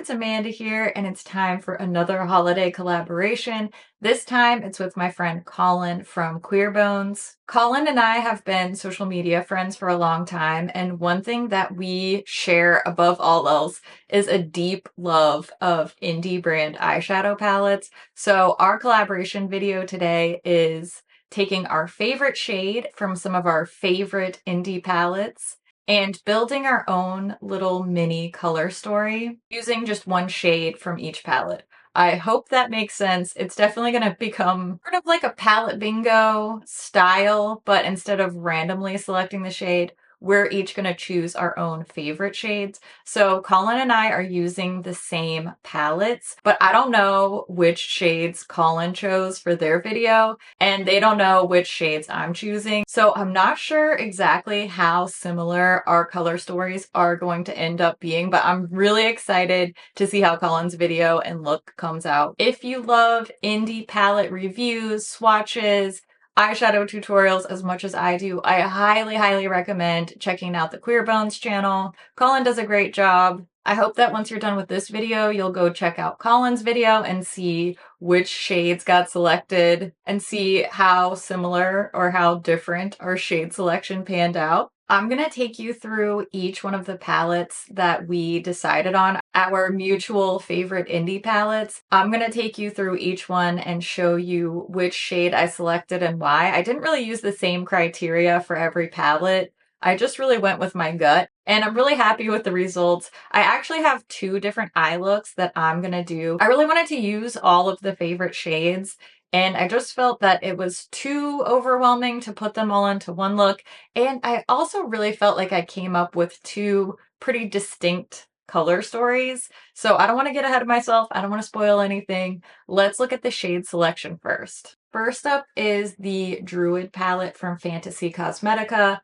it's Amanda here, and it's time for another holiday collaboration. This time it's with my friend Colin from Queer Bones. Colin and I have been social media friends for a long time, and one thing that we share above all else is a deep love of indie brand eyeshadow palettes. So our collaboration video today is taking our favorite shade from some of our favorite indie palettes and building our own little mini color story using just one shade from each palette. I hope that makes sense. It's definitely going to become sort of like a palette bingo style, but instead of randomly selecting the shade, we're each going to choose our own favorite shades. So Colin and I are using the same palettes, but I don't know which shades Colin chose for their video, and they don't know which shades I'm choosing. So I'm not sure exactly how similar our color stories are going to end up being, but I'm really excited to see how Colin's video and look comes out. If you love indie palette reviews, swatches, eyeshadow tutorials as much as I do, I highly recommend checking out the Queer Bones channel. Colin does a great job. I hope that once you're done with this video, you'll go check out Colin's video and see which shades got selected and see how similar or how different our shade selection panned out. I'm going to take you through each one of the palettes that we decided on, our mutual favorite indie palettes. I'm going to take you through each one and show you which shade I selected and why. I didn't really use the same criteria for every palette. I just really went with my gut, and I'm really happy with the results. I actually have two different eye looks that I'm going to do. I really wanted to use all of the favorite shades, and I just felt that it was too overwhelming to put them all into one look. And I also really felt like I came up with two pretty distinct color stories. So I don't want to get ahead of myself. I don't want to spoil anything. Let's look at the shade selection first. First up is the Druid palette from Fantasy Cosmetica.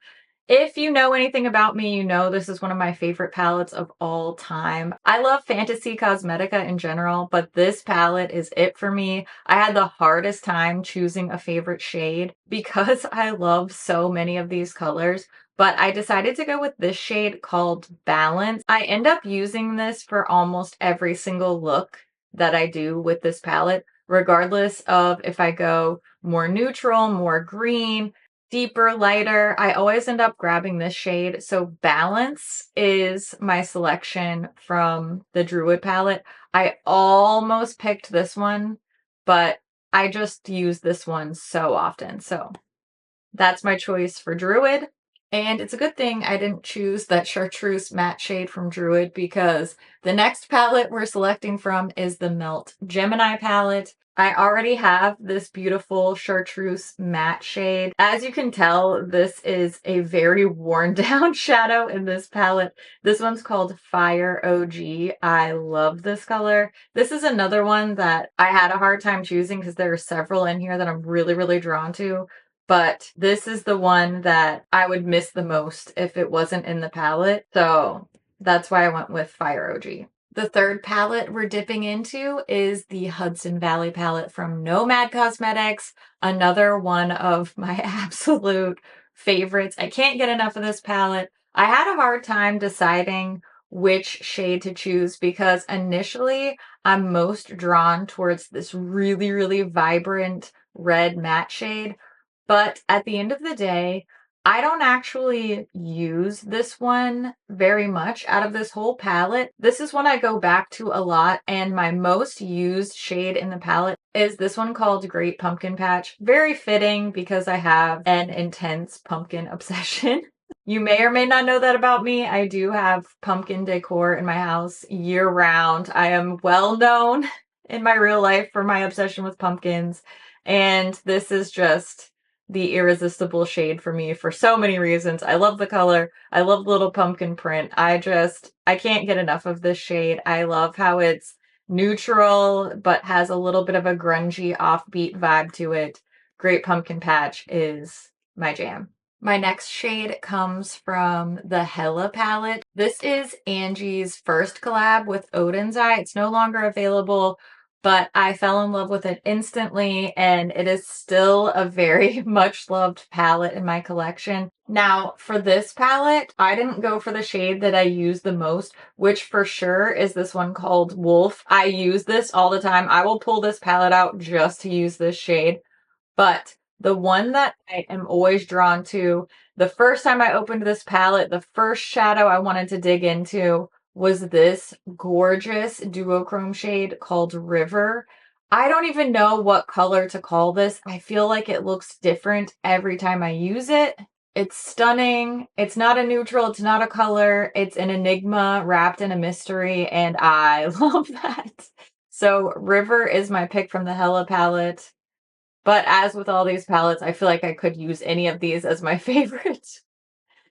If you know anything about me, you know this is one of my favorite palettes of all time. I love Fantasy Cosmetica in general, but this palette is it for me. I had the hardest time choosing a favorite shade because I love so many of these colors, but I decided to go with this shade called Balance. I end up using this for almost every single look that I do with this palette, regardless of if I go more neutral, more green, deeper, lighter. I always end up grabbing this shade. So Balance is my selection from the Druid palette. I almost picked this one, but I just use this one so often. So that's my choice for Druid. And it's a good thing I didn't choose that chartreuse matte shade from Druid, because the next palette we're selecting from is the Melt Gemini palette. I already have this beautiful chartreuse matte shade. As you can tell, this is a very worn down shadow in this palette. This one's called Fire OG. I love this color. This is another one that I had a hard time choosing because there are several in here that I'm really drawn to. But this is the one that I would miss the most if it wasn't in the palette. So that's why I went with Fire OG. The third palette we're dipping into is the Hudson Valley palette from Nomad Cosmetics, another one of my absolute favorites. I can't get enough of this palette. I had a hard time deciding which shade to choose because initially I'm most drawn towards this really vibrant red matte shade. But at the end of the day, I don't actually use this one very much out of this whole palette. This is one I go back to a lot, and my most used shade in the palette is this one called Great Pumpkin Patch. Very fitting because I have an intense pumpkin obsession. You may or may not know that about me. I do have pumpkin decor in my house year round. I am well known in my real life for my obsession with pumpkins, and this is just the irresistible shade for me for so many reasons. I love the color. I love the little pumpkin print. I can't get enough of this shade. I love how it's neutral, but has a little bit of a grungy offbeat vibe to it. Great Pumpkin Patch is my jam. My next shade comes from the Hela palette. This is Angie's first collab with Oden's Eye. It's no longer available, but I fell in love with it instantly, and it is still a very much loved palette in my collection. Now, for this palette, I didn't go for the shade that I use the most, which for sure is this one called Wolf. I use this all the time. I will pull this palette out just to use this shade. But the one that I am always drawn to, the first time I opened this palette, the first shadow I wanted to dig into was this gorgeous duochrome shade called River. I don't even know what color to call this. I feel like it looks different every time I use it. It's stunning. It's not a neutral. It's not a color. It's an enigma wrapped in a mystery, and I love that. So River is my pick from the Hela palette. But as with all these palettes, I feel like I could use any of these as my favorite.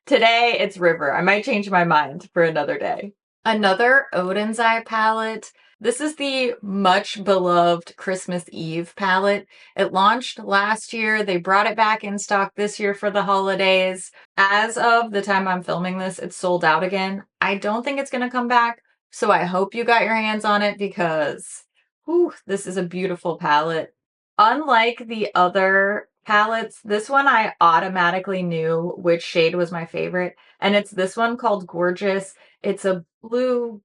Today, it's River. I might change my mind for another day. Another Oden's Eye palette. This is the much beloved Christmas Eve palette. It launched last year. They brought it back in stock this year for the holidays. As of the time I'm filming this, it's sold out again. I don't think it's going to come back, so I hope you got your hands on it because whew, this is a beautiful palette. Unlike the other palettes, this one I automatically knew which shade was my favorite, and it's this one called Gorgeous. It's a blue,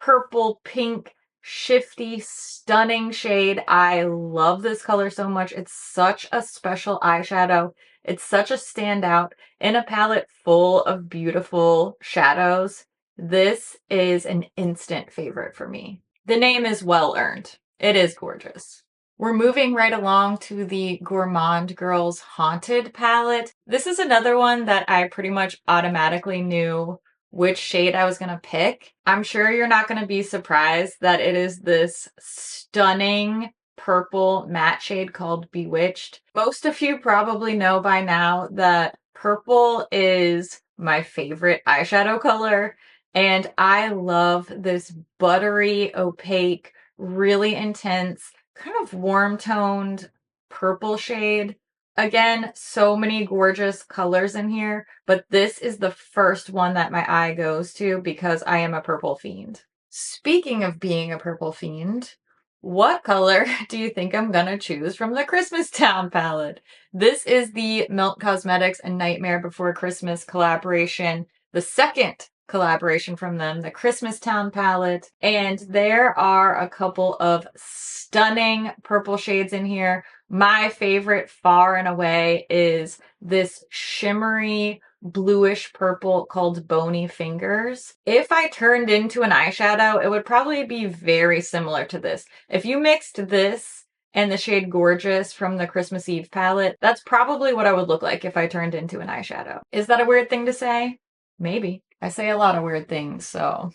purple, pink, shifty, stunning shade. I love this color so much. It's such a special eyeshadow. It's such a standout in a palette full of beautiful shadows. This is an instant favorite for me. The name is well earned. It is gorgeous. We're moving right along to the Gourmand Girls Haunted palette. This is another one that I pretty much automatically knew which shade I was going to pick. I'm sure you're not going to be surprised that it is this stunning purple matte shade called Bewitched. Most of you probably know by now that purple is my favorite eyeshadow color, and I love this buttery, opaque, really intense, kind of warm-toned purple shade. Again, so many gorgeous colors in here, but this is the first one that my eye goes to because I am a purple fiend. Speaking of being a purple fiend, what color do you think I'm gonna choose from the Christmas Town palette? This is the Milk Cosmetics and Nightmare Before Christmas collaboration, the second collaboration from them, the Christmas Town palette, and there are a couple of stunning purple shades in here. My favorite far and away is this shimmery bluish purple called Bony Fingers. If I turned into an eyeshadow, it would probably be very similar to this. If you mixed this and the shade Gorgeous from the Christmas Eve palette, that's probably what I would look like if I turned into an eyeshadow. Is that a weird thing to say? Maybe. I say a lot of weird things, so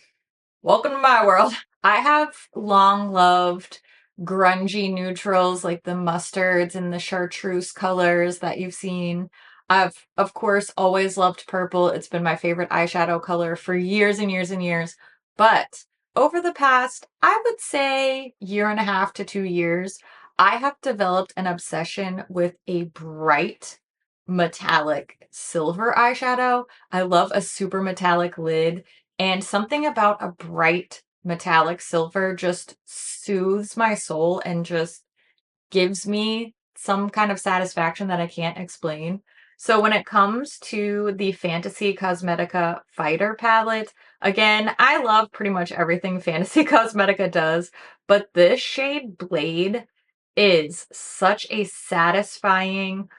welcome to my world. I have long loved grungy neutrals like the mustards and the chartreuse colors that you've seen. I've, of course, always loved purple. It's been my favorite eyeshadow color for years and years and years. But over the past, I would say, year and a half to 2 years, I have developed an obsession with a bright metallic silver eyeshadow. I love a super metallic lid, and something about a bright metallic silver just soothes my soul and just gives me some kind of satisfaction that I can't explain. So when it comes to the Fantasy Cosmetica Fighter palette, again, I love pretty much everything Fantasy Cosmetica does, but this shade Blade is such a satisfying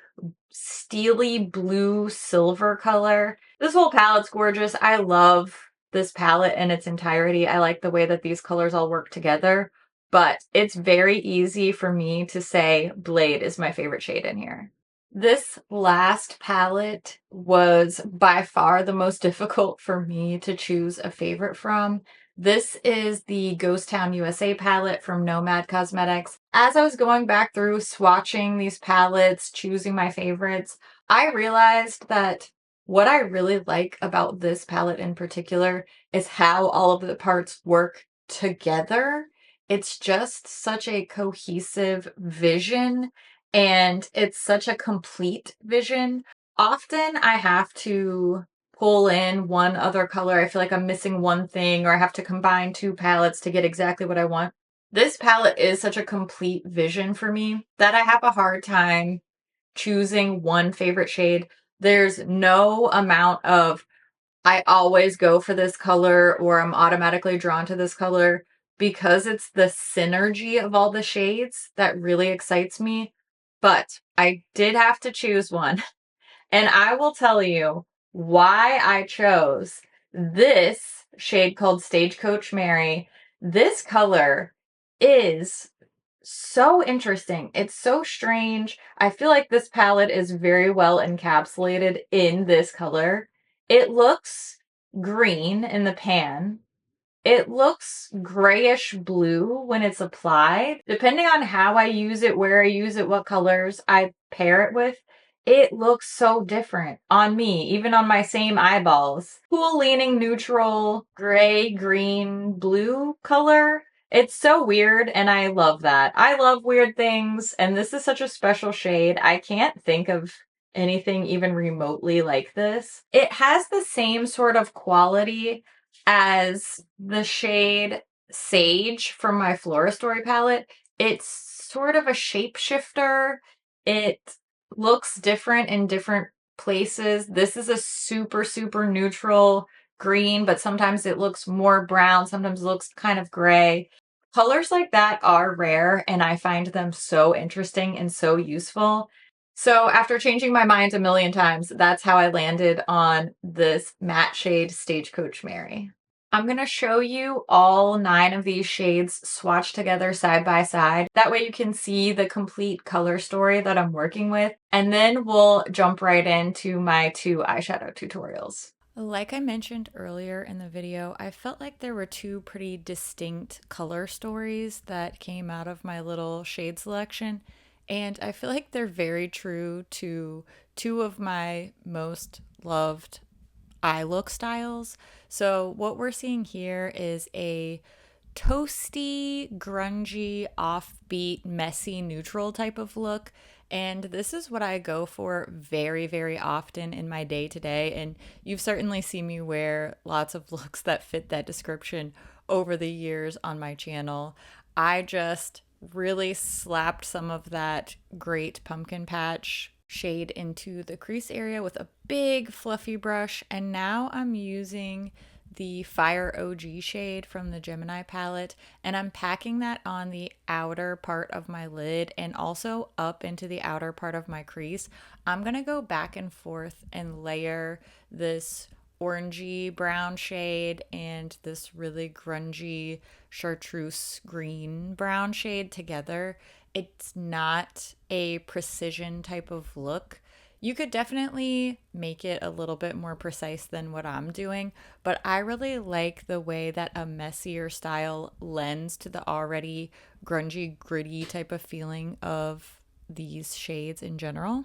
steely blue silver color. This whole palette's gorgeous. I love this palette in its entirety. I like the way that these colors all work together, but it's very easy for me to say Blade is my favorite shade in here. This last palette was by far the most difficult for me to choose a favorite from. This is the Ghost Town USA palette from Nomad Cosmetics. As I was going back through swatching these palettes, choosing my favorites, I realized that what I really like about this palette in particular is how all of the parts work together. It's just such a cohesive vision, and it's such a complete vision. Often I have to pull in one other color. I feel like I'm missing one thing, or I have to combine two palettes to get exactly what I want. This palette is such a complete vision for me that I have a hard time choosing one favorite shade. There's no amount of I always go for this color or I'm automatically drawn to this color because it's the synergy of all the shades that really excites me. But I did have to choose one. And I will tell you why I chose this shade called Stagecoach Mary. This color is so interesting. It's so strange. I feel like this palette is very well encapsulated in this color. It looks green in the pan. It looks grayish blue when it's applied. Depending on how I use it, where I use it, what colors I pair it with, it looks so different on me, even on my same eyeballs. Cool leaning neutral, gray, green, blue color. It's so weird, and I love that. I love weird things, and this is such a special shade. I can't think of anything even remotely like this. It has the same sort of quality as the shade Sage from my Florastory palette. It's sort of a shapeshifter. It looks different in different places. This is a super, super neutral green, but sometimes it looks more brown, sometimes it looks kind of gray. Colors like that are rare, and I find them so interesting and so useful. So after changing my mind a million times, that's how I landed on this matte shade Stagecoach Mary. I'm going to show you all 9 of these shades swatched together side by side. That way you can see the complete color story that I'm working with. And then we'll jump right into my 2 eyeshadow tutorials. Like I mentioned earlier in the video, I felt like there were 2 pretty distinct color stories that came out of my little shade selection. And I feel like they're very true to 2 of my most loved eye look styles. So what we're seeing here is a toasty, grungy, offbeat, messy, neutral type of look. And this is what I go for very, very often in my day to day. And you've certainly seen me wear lots of looks that fit that description over the years on my channel. I just really slapped some of that great pumpkin patch shade into the crease area with a big fluffy brush, and now I'm using the Fire OG shade from the Gemini palette, and I'm packing that on the outer part of my lid and also up into the outer part of my crease. I'm gonna go back and forth and layer this orangey brown shade and this really grungy chartreuse green brown shade together. It's not a precision type of look. You could definitely make it a little bit more precise than what I'm doing, but I really like the way that a messier style lends to the already grungy, gritty type of feeling of these shades in general.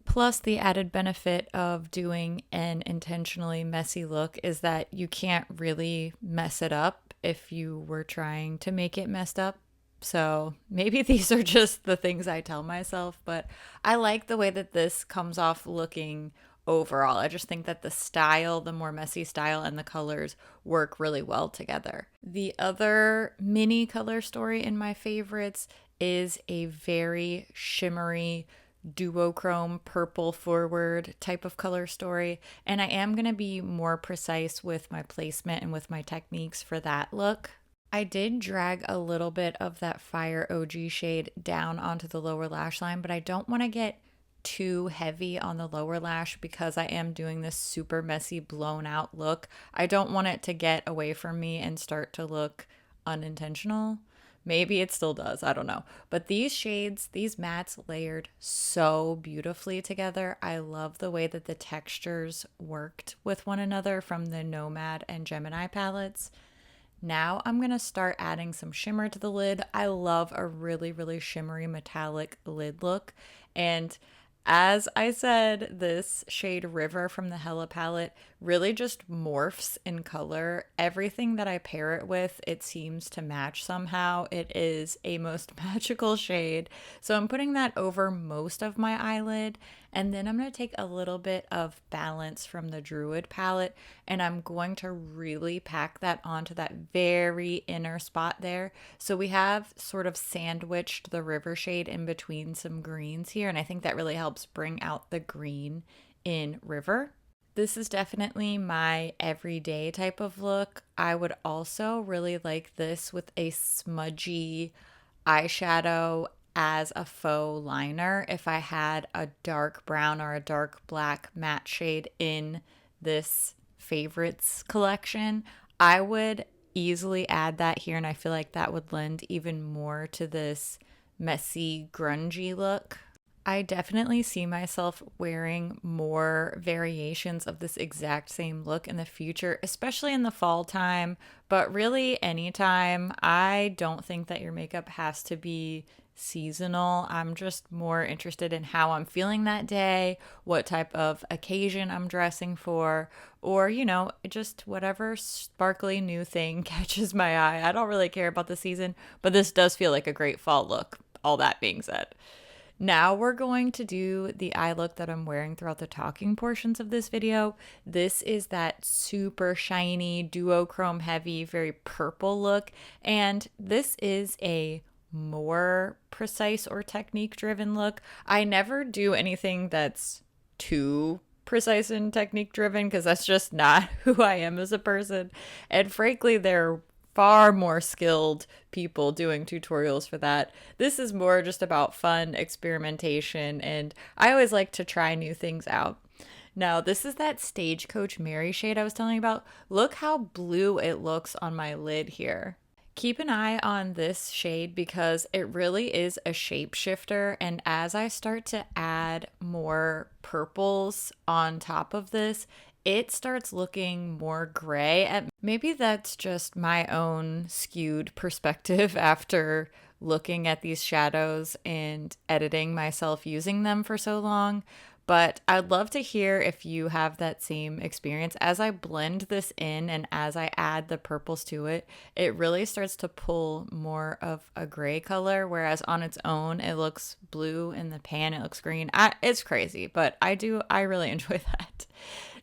Plus, the added benefit of doing an intentionally messy look is that you can't really mess it up if you were trying to make it messed up. So maybe these are just the things I tell myself, but I like the way that this comes off looking overall. I just think that the style, the more messy style, and the colors work really well together. The other mini color story in my favorites is a very shimmery, duochrome purple forward type of color story, and I am going to be more precise with my placement and with my techniques for that look. I did drag a little bit of that Fire OG shade down onto the lower lash line, but I don't want to get too heavy on the lower lash because I am doing this super messy blown out look. I don't want it to get away from me and start to look unintentional. Maybe it still does, I don't know. But these shades, these mattes layered so beautifully together. I love the way that the textures worked with one another from the Nomad and Gemini palettes. Now I'm going to start adding some shimmer to the lid. I love a really, really shimmery metallic lid look. And As I said, this shade River from the Hela palette really just morphs in color. Everything that I pair it with, it seems to match somehow. It is a most magical shade. So I'm putting that over most of my eyelid. And then I'm going to take a little bit of Balance from the Druid palette and I'm going to really pack that onto that very inner spot there. So we have sort of sandwiched the river shade in between some greens here. And I think that really helps bring out the green in River. This is definitely my everyday type of look. I would also really like this with a smudgy eyeshadow as a faux liner if I had a dark brown or a dark black matte shade in this favorites collection. I would easily add that here, and I feel like that would lend even more to this messy, grungy look. I definitely see myself wearing more variations of this exact same look in the future, especially in the fall time, but really anytime. I don't think that your makeup has to be seasonal. I'm just more interested in how I'm feeling that day, what type of occasion I'm dressing for, or, just whatever sparkly new thing catches my eye. I don't really care about the season, but this does feel like a great fall look, all that being said. Now we're going to do the eye look that I'm wearing throughout the talking portions of this video. This is that super shiny, duochrome heavy, very purple look. And this is a more precise or technique driven look. I never do anything that's too precise and technique driven because that's just not who I am as a person. And frankly, there far more skilled people doing tutorials for that. This is more just about fun experimentation, and I always like to try new things out. Now, this is that Stagecoach Mary shade I was telling you about. Look how blue it looks on my lid here. Keep an eye on this shade because it really is a shapeshifter. And as I start to add more purples on top of this, it starts looking more gray. And maybe that's just my own skewed perspective after looking at these shadows and editing myself using them for so long. But I'd love to hear if you have that same experience. As I blend this in and as I add the purples to it, it really starts to pull more of a gray color, whereas on its own, it looks blue in the pan, it looks green. It's crazy, but I really enjoy that.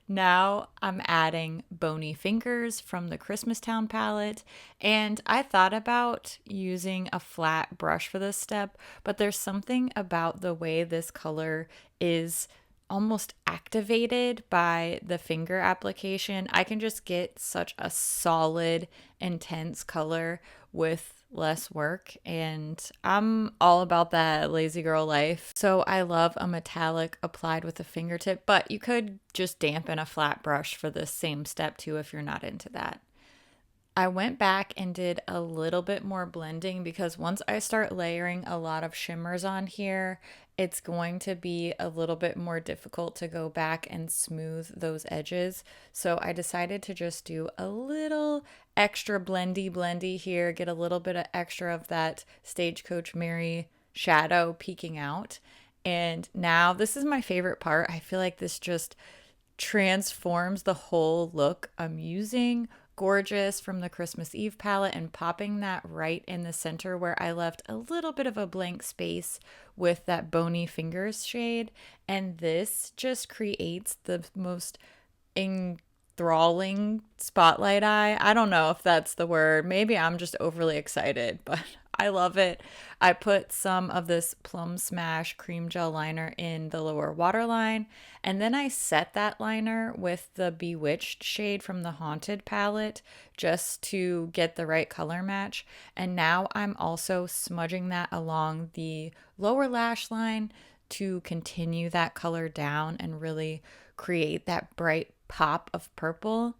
Now I'm adding Bony Fingers from the Christmastown palette, and I thought about using a flat brush for this step, but there's something about the way this color is almost activated by the finger application. I can just get such a solid, intense color with less work, and I'm all about that lazy girl life. So I love a metallic applied with a fingertip, but you could just dampen a flat brush for this same step too if you're not into that. I went back and did a little bit more blending because once I start layering a lot of shimmers on here, it's going to be a little bit more difficult to go back and smooth those edges. So I decided to just do a little extra blendy here, get a little bit of extra of that Stagecoach Mary shadow peeking out. And now this is my favorite part. I feel like this just transforms the whole look. I'm using Gorgeous from the Christmas Eve palette and popping that right in the center where I left a little bit of a blank space with that Bony Fingers shade. And this just creates the most enthralling spotlight eye. I don't know if that's the word. Maybe I'm just overly excited, but I love it. I put some of this Plum Smash cream gel liner in the lower waterline, and then I set that liner with the Bewitched shade from the Haunted palette just to get the right color match. And now I'm also smudging that along the lower lash line to continue that color down and really create that bright pop of purple.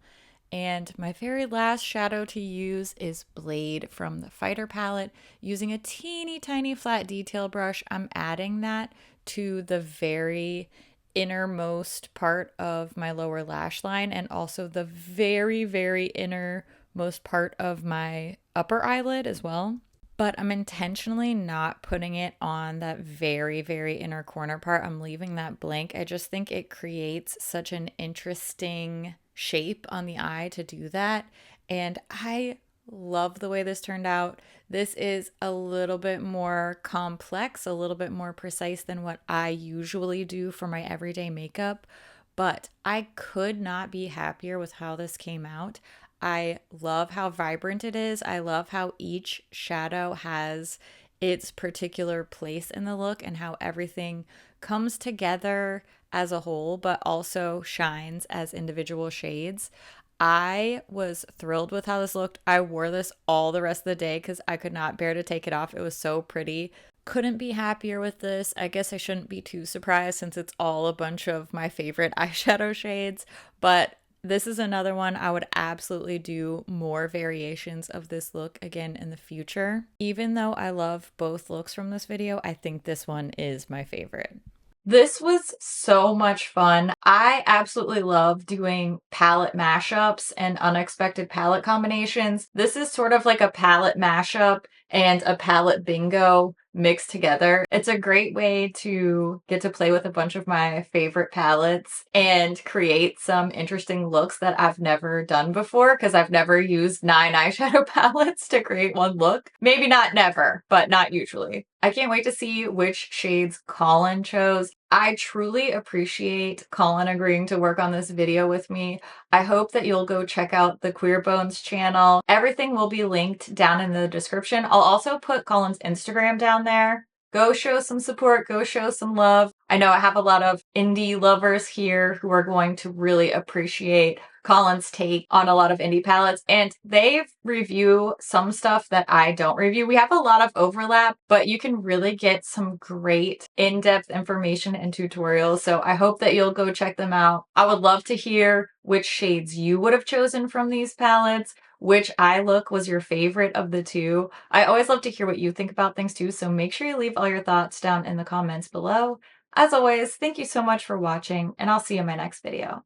And my very last shadow to use is Blade from the Fighter palette. Using a teeny tiny flat detail brush, I'm adding that to the very innermost part of my lower lash line and also the very innermost part of my upper eyelid as well. but I'm intentionally not putting it on that very, very inner corner part. I'm leaving that blank. I just think it creates such an interesting shape on the eye to do that. And I love the way this turned out. This is a little bit more complex, a little bit more precise than what I usually do for my everyday makeup, but I could not be happier with how this came out. I love how vibrant it is. I love how each shadow has its particular place in the look and how everything comes together as a whole, but also shines as individual shades. I was thrilled with how this looked. I wore this all the rest of the day because I could not bear to take it off. It was so pretty. Couldn't be happier with this. I guess I shouldn't be too surprised since it's all a bunch of my favorite eyeshadow shades, but this is another one I would absolutely do more variations of this look again in the future. Even though I love both looks from this video, I think this one is my favorite. This was so much fun. I absolutely love doing palette mashups and unexpected palette combinations. This is sort of like a palette mashup and a palette bingo mixed together. It's a great way to get to play with a bunch of my favorite palettes and create some interesting looks that I've never done before because I've never used 9 eyeshadow palettes to create one look. Maybe not never, but not usually. I can't wait to see which shades Colin chose. I truly appreciate Colin agreeing to work on this video with me. I hope that you'll go check out the Queer Bones channel. Everything will be linked down in the description. I'll also put Colin's Instagram down there. Go show some support, go show some love. I know I have a lot of indie lovers here who are going to really appreciate Colin's take on a lot of indie palettes, and they review some stuff that I don't review. We have a lot of overlap, but you can really get some great in-depth information and tutorials, so I hope that you'll go check them out. I would love to hear which shades you would have chosen from these palettes, which eye look was your favorite of the two. I always love to hear what you think about things too, so make sure you leave all your thoughts down in the comments below. As always, thank you so much for watching, and I'll see you in my next video.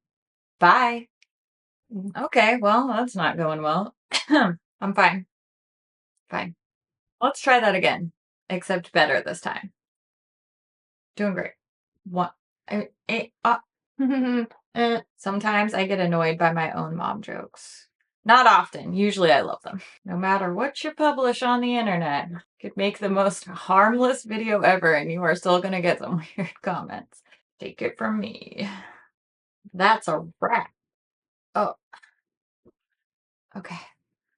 Bye! Okay, well, that's not going well. I'm fine. Fine. Let's try that again, except better this time. Doing great. What? Sometimes I get annoyed by my own mom jokes. Not often. Usually I love them. No matter what you publish on the internet, you could make the most harmless video ever and you are still gonna get some weird comments. Take it from me. That's a wrap. Oh, okay.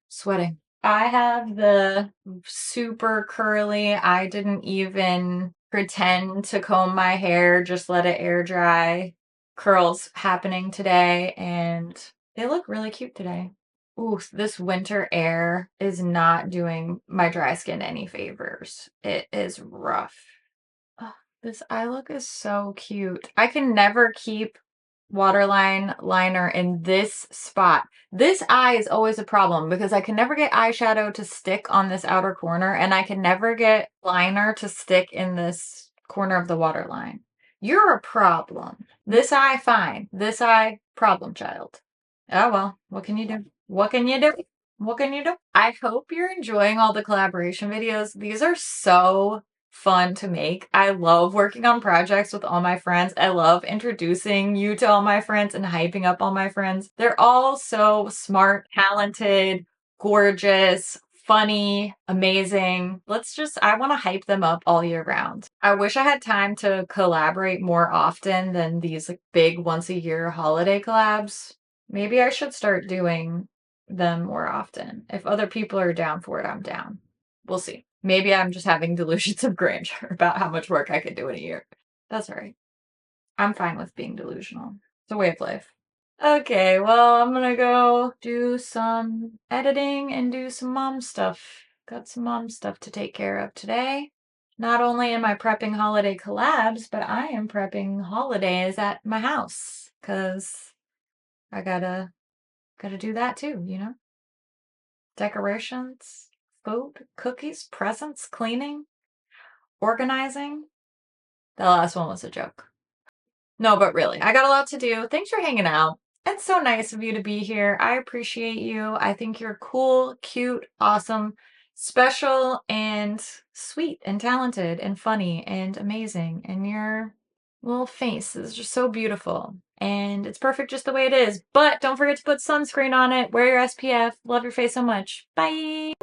Sweating. I have the super curly, I didn't even pretend to comb my hair, just let it air dry curls happening today, and they look really cute today. Ooh, this winter air is not doing my dry skin any favors. It is rough. Ugh, this eye look is so cute. I can never keep waterline liner in this spot. This eye is always a problem because I can never get eyeshadow to stick on this outer corner, and I can never get liner to stick in this corner of the waterline. You're a problem. This eye, fine. This eye, problem child. Oh well, what can you do? What can you do? What can you do? I hope you're enjoying all the collaboration videos. These are so fun to make. I love working on projects with all my friends. I love introducing you to all my friends and hyping up all my friends. They're all so smart, talented, gorgeous, funny, amazing. I want to hype them up all year round. I wish I had time to collaborate more often than these like big once a year holiday collabs. Maybe I should start doing them more often. If other people are down for it, I'm down. We'll see. Maybe I'm just having delusions of grandeur about how much work I could do in a year. That's all right. I'm fine with being delusional. It's a way of life. Okay, well, I'm gonna go do some editing and do some mom stuff. Got some mom stuff to take care of today. Not only am I prepping holiday collabs, but I am prepping holidays at my house because I gotta do that too, you know? Decorations, food, cookies, presents, cleaning, organizing. The last one was a joke. No, but really, I got a lot to do. Thanks for hanging out. It's so nice of you to be here. I appreciate you. I think you're cool, cute, awesome, special and sweet and talented and funny and amazing. And your little face is just so beautiful. And it's perfect just the way it is. But don't forget to put sunscreen on it. Wear your SPF. Love your face so much. Bye.